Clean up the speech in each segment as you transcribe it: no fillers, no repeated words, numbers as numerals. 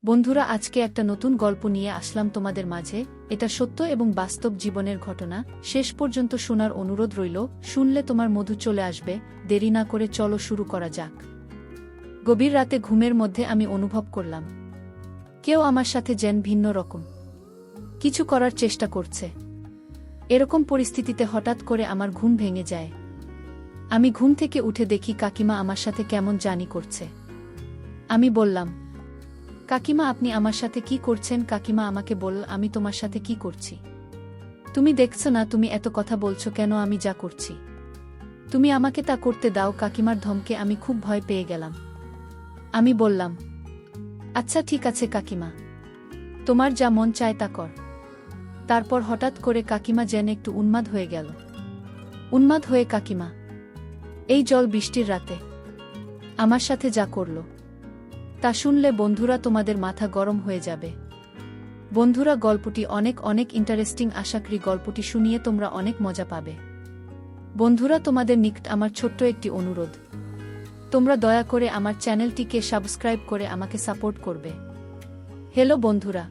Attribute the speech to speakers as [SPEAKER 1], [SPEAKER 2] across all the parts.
[SPEAKER 1] বন্ধুরা, আজকে একটা নতুন গল্প নিয়ে আসলাম তোমাদের মাঝে। এটা সত্য এবং বাস্তব জীবনের ঘটনা। শেষ পর্যন্ত শোনার অনুরোধ রইল। শুনলে তোমার মধু চলে আসবে। দেরি না করে চলো শুরু করা যাক। গভীর রাতে ঘুমের মধ্যে আমি অনুভব করলাম কেউ আমার সাথে যেন ভিন্ন রকম কিছু করার চেষ্টা করছে। এরকম পরিস্থিতিতে হঠাৎ করে আমার ঘুম ভেঙে যায়। আমি ঘুম থেকে উঠে দেখি কাকিমা আমার সাথে কেমন জানি করছে। আমি বললাম, কাকিমা, আপনি আমার সাথে কি করছেন? কাকিমা আমাকে বলল, আমি তোমার সাথে কি করছি? তুমি দেখছো না তুমি এত কথা বলছো কেন? আমি যা করছি তুমি আমাকে তা করতে দাও। কাকিমার ধমকে আমি খুব ভয় পেয়ে গেলাম। আমি বললাম, আচ্ছা ঠিক আছে কাকিমা, তোমার যা মন চায় তা কর। তারপর হঠাৎ করে কাকিমা যেন একটু উন্মাদ হয়ে গেল। উন্মাদ হয়ে কাকিমা এই জল বৃষ্টির রাতে আমার সাথে যা করল তা শুনলে বন্ধুরা তোমাদের মাথা গরম হয়ে যাবে। বন্ধুরা, গল্পটি অনেক অনেক ইন্টারেস্টিং। আশা করি গল্পটি শুনিয়ে তোমরা অনেক মজা পাবে। বন্ধুরা, তোমাদের নিকট আমার ছোট্ট একটি অনুরোধ, তোমরা দয়া করে আমার চ্যানেলটিকে সাবস্ক্রাইব করে আমাকে সাপোর্ট করবে। হ্যালো বন্ধুরা,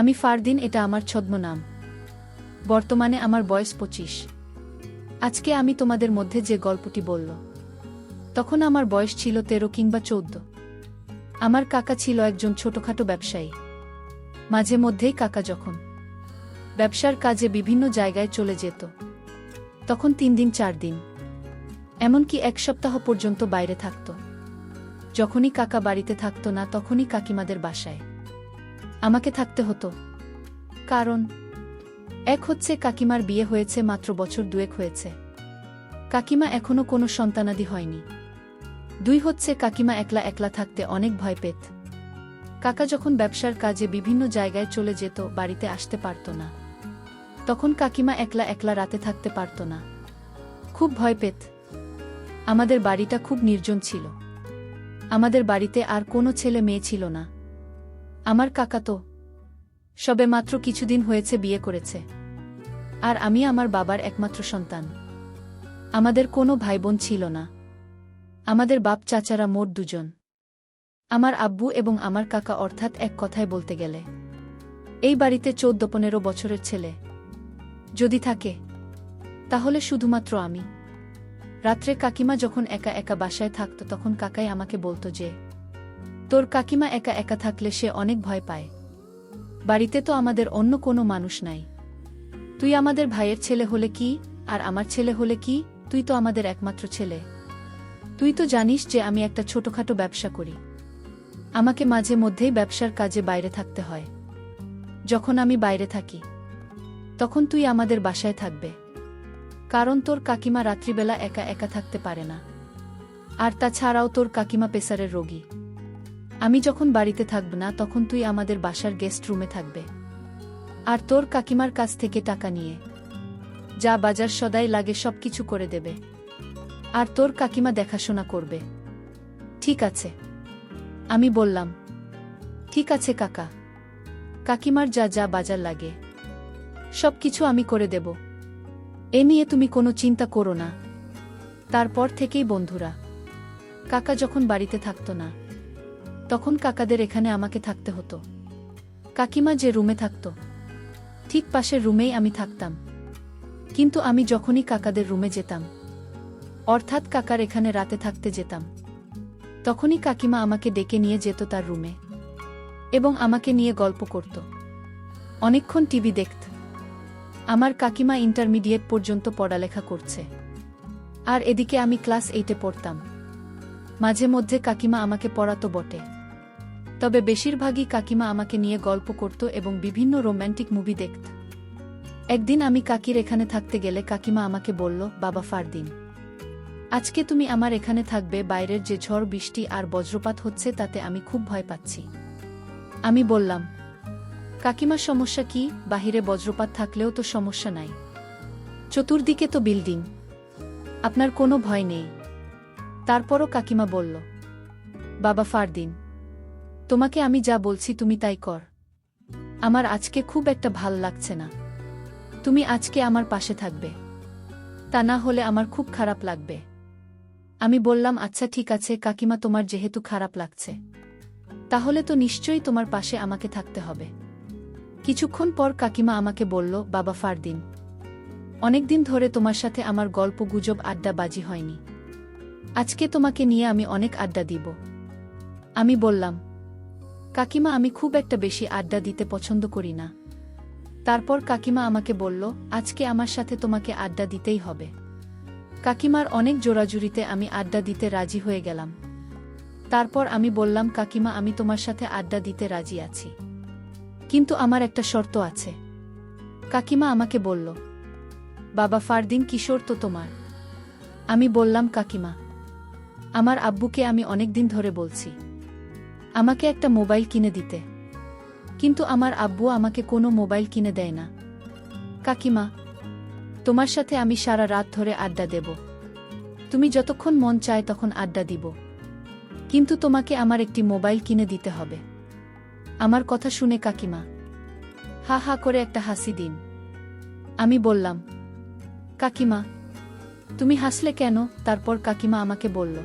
[SPEAKER 1] আমি ফারদিন, এটা আমার ছদ্মনাম। বর্তমানে আমার বয়স 25। আজকে আমি তোমাদের মধ্যে যে গল্পটি বলল তখন আমার বয়স ছিল 13 কিংবা 14। আমার কাকা ছিল একজন ছোটখাটো ব্যবসায়ী। মাঝে মধ্যেই কাকা যখন ব্যবসার কাজে বিভিন্ন জায়গায় চলে যেত তখন 3 দিন 4 দিন এমনকি 1 সপ্তাহ পর্যন্ত বাইরে থাকত। যখনই কাকা বাড়িতে থাকত না তখনই কাকিমাদের বাসায় আমাকে থাকতে হতো। কারণ এক হচ্ছে কাকিমার বিয়ে হয়েছে মাত্র বছর 2 হয়েছে, কাকিমা এখনো কোনো সন্তানাদি হয়নি। 2 হচ্ছে কাকিমা একলা একলা থাকতে অনেক ভয় পেত। কাকা যখন ব্যবসার কাজে বিভিন্ন জায়গায় চলে যেত বাড়িতে আসতে পারত না, তখন কাকিমা একলা একলা রাতে থাকতে পারত না, খুব ভয় পেত। আমাদের বাড়িটা খুব নির্জন ছিল। আমাদের বাড়িতে আর কোনো ছেলে মেয়ে ছিল না। আমার কাকা তো সবে মাত্র কিছুদিন হয়েছে বিয়ে করেছে, আর আমি আমার বাবার একমাত্র সন্তান। আমাদের কোনো ভাইবোন ছিল না। আমাদের বাপ চাচারা মোট 2 জন, আমার আব্বু এবং আমার কাকা, অর্থাৎ এক কথায় বলতে গেলে এই বাড়িতে 14-15 বছরের ছেলে যদি থাকে তাহলে শুধুমাত্র আমি। রাত্রে কাকিমা যখন একা একা বাসায় থাকত তখন কাকাই আমাকে বলতো যে, তোর কাকিমা একা একা থাকলে সে অনেক ভয় পায়। বাড়িতে তো আমাদের অন্য কোনো মানুষ নাই। তুই আমাদের ভাইয়ের ছেলে হলে কি, আর আমার ছেলে হলে কি? তুই তো আমাদের একমাত্র ছেলে। তুই তো জানিস যে আমি একটা ছোটখাটো ব্যবসা করি। আমাকে মাঝে মধ্যেই ব্যবসার কাজে বাইরে থাকতে হয়। যখন আমি বাইরে থাকি তখন তুই আমাদের বাসায় থাকবে, কারণ তোর কাকিমা রাত্রিবেলা একা একা থাকতে পারে না। আর তাছাড়াও তোর কাকিমা প্রেসারের রোগী। আমি যখন বাড়িতে থাকব না তখন তুই আমাদের বাসার গেস্ট রুমে থাকবে, আর তোর কাকিমার কাছ থেকে টাকা নিয়ে যা বাজার সদাই লাগে সবকিছু করে দেবে, আর তোর কাকিমা দেখাশোনা করবে। ঠিক আছে? আমি বললাম, ঠিক আছে কাকা, কাকিমার যা যা বাজার লাগে সবকিছু আমি করে দেব, এ নিয়ে তুমি কোনো চিন্তা করো না। তারপর থেকেই বন্ধুরা, কাকা যখন বাড়িতে থাকতো না তখন কাকাদের এখানে আমাকে থাকতে হতো। কাকিমা যে রুমে থাকত ঠিক পাশের রুমেই আমি থাকতাম। কিন্তু আমি যখনই কাকাদের রুমে যেতাম, অর্থাৎ কাকার এখানে রাতে থাকতে যেতাম, তখনই কাকিমা আমাকে ডেকে নিয়ে যেত তার রুমে এবং আমাকে নিয়ে গল্প করত, অনেকক্ষণ টিভি দেখত। আমার কাকিমা ইন্টারমিডিয়েট পর্যন্ত পড়ালেখা করছে, আর এদিকে আমি ক্লাস 8-এ পড়তাম। মাঝে মধ্যে কাকিমা আমাকে পড়াতো বটে, তবে বেশিরভাগই কাকিমা আমাকে নিয়ে গল্প করত এবং বিভিন্ন রোম্যান্টিক মুভি দেখত। একদিন আমি কাকির এখানে থাকতে গেলে কাকিমা আমাকে বলল, বাবা ফারদিন, আজকে তুমি আমার এখানে থাকবে। বাইরের যে ঝড় বৃষ্টি আর বজ্রপাত হচ্ছে তাতে আমি খুব ভয় পাচ্ছি। আমি বললাম, কাকিমা সমস্যা কি? বাহিরে বজ্রপাত থাকলেও তো সমস্যা নাই, চতুর্দিকে তো বিল্ডিং, আপনার কোনো ভয় নেই। তারপরও কাকিমা বলল, বাবা ফারদিন, তোমাকে আমি যা বলছি তুমি তাই কর। আমার আজকে খুব একটা ভাল লাগছে না। তুমি আজকে আমার পাশে থাকবে, তা না হলে আমার খুব খারাপ লাগবে। আমি বললাম, আচ্ছা ঠিক আছে কাকিমা, তোমার যেহেতু খারাপ লাগছে তাহলে তো নিশ্চয়ই তোমার পাশে আমাকে থাকতে হবে। কিছুক্ষণ পর কাকিমা আমাকে বলল, বাবা ফারদিন, অনেকদিন ধরে তোমার সাথে আমার গল্প গুজব আড্ডাবাজি হয়নি। আজকে তোমাকে নিয়ে আমি অনেক আড্ডা দিব। আমি বললাম, কাকিমা আমি খুব একটা বেশি আড্ডা দিতে পছন্দ করি না। তারপর কাকিমা আমাকে বলল, আজকে আমার সাথে তোমাকে আড্ডা দিতেই হবে। কাকিমার অনেক জোরাজুরিতে আমি আড্ডা দিতে রাজি হয়ে গেলাম। তারপর আমি বললাম, কাকিমা আমি তোমার সাথে আড্ডা দিতে রাজি আছি, কিন্তু আমার একটা শর্ত আছে। কাকিমা আমাকে বলল, বাবা ফারদিন কি শর্ত তোমার? আমি বললাম, কাকিমা আমার আব্বুকে আমি অনেকদিন ধরে বলছি আমাকে একটা মোবাইল কিনে দিতে, কিন্তু আমার আব্বু আমাকে কোনো মোবাইল কিনে দেয় না। কাকিমা তোমার সাথে আমি সারা রাত ধরে আড্ডা দেব, তুমি যতক্ষণ মন চায় তখন আড্ডা দিব, কিন্তু তোমাকে আমার একটি মোবাইল কিনে দিতে হবে। আমার কথা শুনে কাকিমা হা হা করে একটা হাসি দিন। আমি বললাম, কাকিমা তুমি হাসলে কেন? তারপর কাকিমা আমাকে বলল,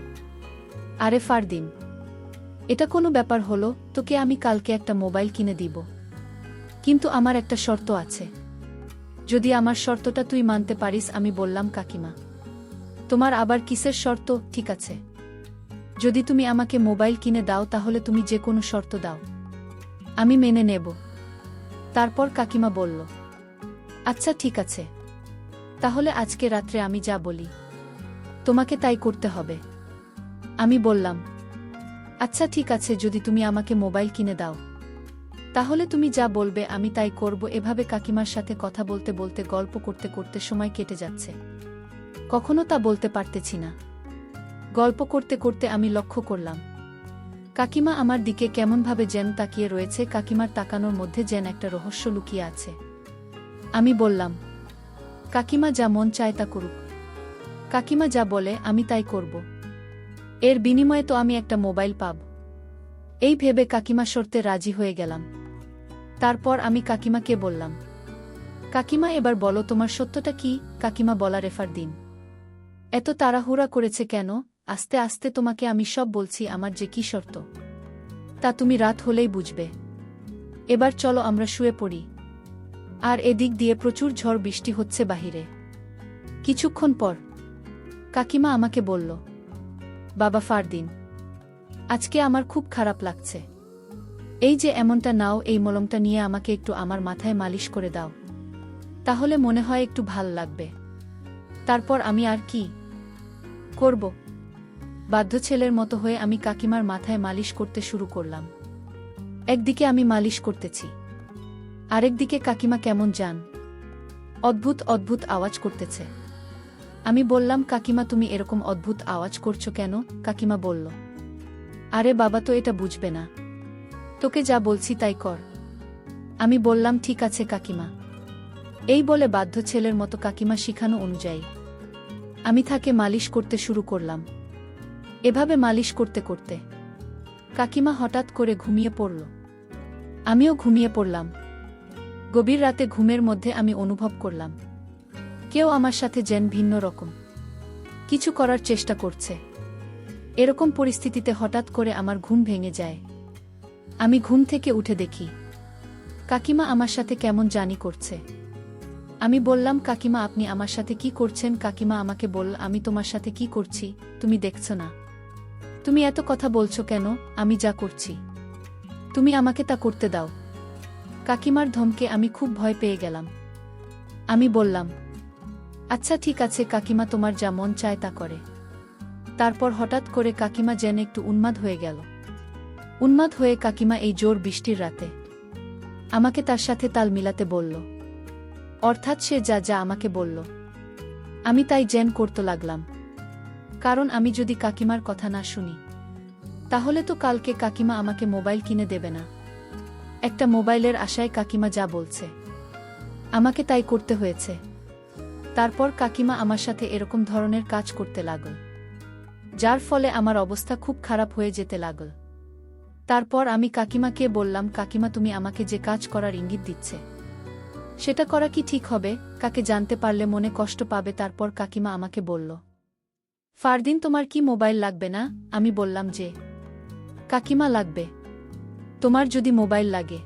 [SPEAKER 1] আরে ফারদিন, এটা কোনো ব্যাপার হলো? তোকে আমি কালকে একটা মোবাইল কিনে দিব, কিন্তু আমার একটা শর্ত আছে। যদি আমার শর্তটা তুই মানতে পারিস। আমি বললাম, কাকিমা তোমার আবার কিসের শর্ত? ঠিক আছে, যদি তুমি আমাকে মোবাইল কিনে দাও তাহলে তুমি যে কোনো শর্ত দাও, আমি মেনে নেব। তারপর কাকিমা বলল, আচ্ছা ঠিক আছে, তাহলে আজকে রাত্রে আমি যা বলি তোমাকে তাই করতে হবে। আমি বললাম, আচ্ছা ঠিক আছে, যদি তুমি আমাকে মোবাইল কিনে দাও তাহলে তুমি যা বলবে আমি তাই করব। এভাবে কাকিমার সাথে কথা বলতে বলতে গল্প করতে করতে সময় কেটে যাচ্ছে, কখনো তা বলতে পারতেছি না। গল্প করতে করতে আমি লক্ষ্য করলাম কাকিমা আমার দিকে কেমনভাবে যেন তাকিয়ে রয়েছে। কাকিমার তাকানোর মধ্যে যেন একটা রহস্য লুকিয়ে আছে। আমি বললাম, কাকিমা যা মন চায় তা করুক, কাকিমা যা বলে আমি তাই করব, এর বিনিময়ে তো আমি একটা মোবাইল পাব। এই ভেবে কাকিমা শর্তে রাজি হয়ে গেলাম। তারপর আমি কাকিমাকে বললাম, কাকিমা এবার বলো তোমার সত্যটা কি? কাকিমা বলার ফারদিন, এত তাড়াহুড়া করেছে কেন? আস্তে আস্তে তোমাকে আমি সব বলছি আমার যে কি শর্ত, তা তুমি রাত হলেই বুঝবে। এবার চলো আমরা শুয়ে পড়ি। আর এদিক দিয়ে প্রচুর ঝড় বৃষ্টি হচ্ছে বাহিরে। কিছুক্ষণ পর কাকিমা আমাকে বলল, বাবা ফারদিন, আজকে আমার খুব খারাপ লাগছে। এই যে এমনটা নাও, এই মলমটা নিয়ে আমাকে একটু আমার মাথায় মালিশ করে দাও, তাহলে মনে হয় একটু ভাল লাগবে। তারপর আমি আর কি করব, বাধ্য ছেলের মতো হয়ে আমি কাকিমার মাথায় মালিশ করতে শুরু করলাম। একদিকে আমি মালিশ করতেছি, আরেকদিকে কাকিমা কেমন জান অদ্ভুত অদ্ভুত আওয়াজ করতেছে। আমি বললাম, কাকিমা তুমি এরকম অদ্ভুত আওয়াজ করছো কেন? কাকিমা বলল, আরে বাবা তো এটা বুঝবে না, তোকে যা বলছি তাই কর। আমি বললাম, ঠিক আছে কাকিমা। এই বলে বাধ্য ছেলের মতো কাকিমা শিখানো অনুযায়ী আমি তাকে মালিশ করতে শুরু করলাম। এভাবে মালিশ করতে করতে কাকিমা হঠাৎ করে ঘুমিয়ে পড়ল। আমিও ঘুমিয়ে পড়লাম। গভীর রাতে ঘুমের মধ্যে আমি অনুভব করলাম কেউ আমার সাথে যেন ভিন্ন রকম কিছু করার চেষ্টা করছে। এরকম পরিস্থিতিতে হঠাৎ করে আমার ঘুম ভেঙে যায়। আমি ঘুম থেকে উঠে দেখি কাকিমা আমার সাথে কেমন জানি করছে। আমি বললাম, কাকিমা আপনি আমার সাথে কি করছেন? কাকিমা আমাকে বলল, আমি তোমার সাথে কি করছি তুমি দেখছো না? তুমি এত কথা বলছো কেন? আমি যা করছি তুমি আমাকে তা করতে দাও। কাকিমার ধমকে আমি খুব ভয় পেয়ে গেলাম। আমি বললাম, আচ্ছা ঠিক আছে কাকিমা, তোমার যা মন চায় তা করে। তারপর হঠাৎ করে কাকিমা যেন একটু উন্মাদ হয়ে গেল। উন্মাদ হয়ে কাকিমা এই জোর বৃষ্টির রাতে আমাকে তার সাথে তাল মিলাতে বলল, অর্থাৎ সে যা যা আমাকে বলল আমি তাই যেন করতে লাগলাম। কারণ আমি যদি কাকিমার কথা না শুনি তাহলে তো কালকে কাকিমা আমাকে মোবাইল কিনে দেবে না। একটা মোবাইলের আশায় কাকিমা যা বলছে আমাকে তাই করতে হয়েছে। তারপর কাকিমা আমার সাথে এরকম ধরনের কাজ করতে লাগল, যার ফলে আমার অবস্থা খুব খারাপ হয়ে যেতে লাগল। তারপর আমি কাকিমাকে বললাম, কাকিমা তুমি আমাকে যে কাজ করার ইঙ্গিত দিচ্ছে সেটা করা কি ঠিক হবে? কাকে জানতে পারলে মনে কষ্ট পাবে। তারপর কাকিমা আমাকে বলল, ফারদিন তোমার কি মোবাইল লাগবে না? আমি বললাম যে কাকিমা লাগবে। তোমার যদি মোবাইল লাগে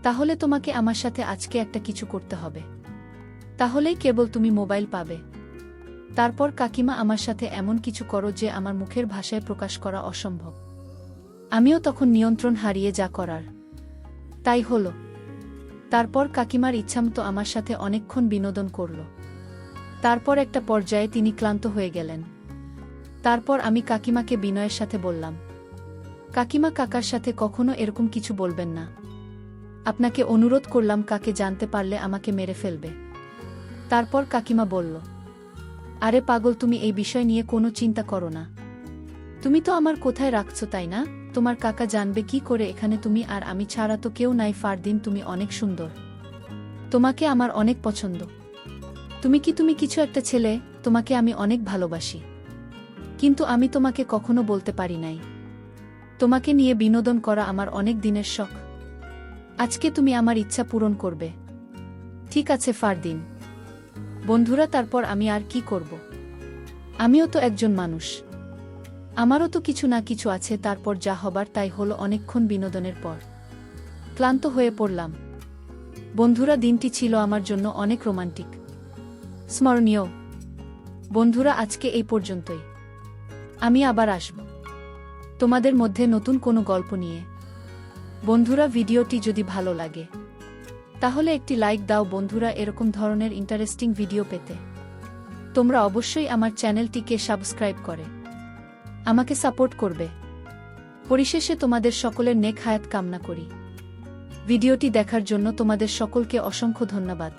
[SPEAKER 1] তাহলে তোমাকে আমার সাথে আজকে একটা কিছু করতে হবে, তাহলেই কেবল তুমি মোবাইল পাবে। তারপর কাকিমা আমার সাথে এমন কিছু করো যে আমার মুখের ভাষায় প্রকাশ করা অসম্ভব। আমিও তখন নিয়ন্ত্রণ হারিয়ে যা করার তাই হলো। তারপর কাকিমার ইচ্ছামতো আমার সাথে অনেকক্ষণ বিনোদন করল। তারপর একটা পর্যায়ে তিনি ক্লান্ত হয়ে গেলেন। তারপর আমি কাকিমাকে বিনয়ের সাথে বললাম, কাকিমা, কাকার সাথে কখনো এরকম কিছু বলবেন না। আপনাকে অনুরোধ করলাম, কাকে জানতে পারলে আমাকে মেরে ফেলবে। তারপর কাকিমা বলল, আরে পাগল, তুমি এই বিষয় নিয়ে কোনো চিন্তা করো না। তুমি তো আমার কোথায় রাখছো, তাই না? তোমার কাকা জানবে কি করে এখানে তুমি আর আমি ছাড়া তো কেউ নাই। ফারদিন, তুমি অনেক সুন্দর, তোমাকে আমার অনেক পছন্দ। তুমি কিছু একটা ছেলে, তোমাকে আমি অনেক ভালোবাসি, কিন্তু আমি তোমাকে কখনো বলতে পারি নাই। তোমাকে নিয়ে বিনোদন করা আমার অনেক দিনের শখ। আজকে তুমি আমার ইচ্ছা পূরণ করবে। ঠিক আছে ফারদিন। বন্ধুরা, তারপর আমি আর কি করব? আমিও তো একজন মানুষ, আমারও তো কিছু না কিছু আছে। তারপর যা হবার তাই হলো। অনেকক্ষণ বিনোদনের পর ক্লান্ত হয়ে পড়লাম। বন্ধুরা, দিনটি ছিল আমার জন্য অনেক রোমান্টিক, স্মরণীয়। বন্ধুরা, আজকে এই পর্যন্তই। আমি আবার আসব তোমাদের মধ্যে নতুন কোনো গল্প নিয়ে। বন্ধুরা, ভিডিওটি যদি ভালো লাগে তাহলে একটি লাইক দাও। বন্ধুরা, এরকম ধরনের ইন্টারেস্টিং ভিডিও পেতে তোমরা অবশ্যই আমার চ্যানেলটিকে সাবস্ক্রাইব করে আমাকে সাপোর্ট করবে। পরিশেষে তোমাদের সকলের নেক হায়াত কামনা করি। ভিডিওটি দেখার জন্য তোমাদের সকলকে অসংখ্য ধন্যবাদ।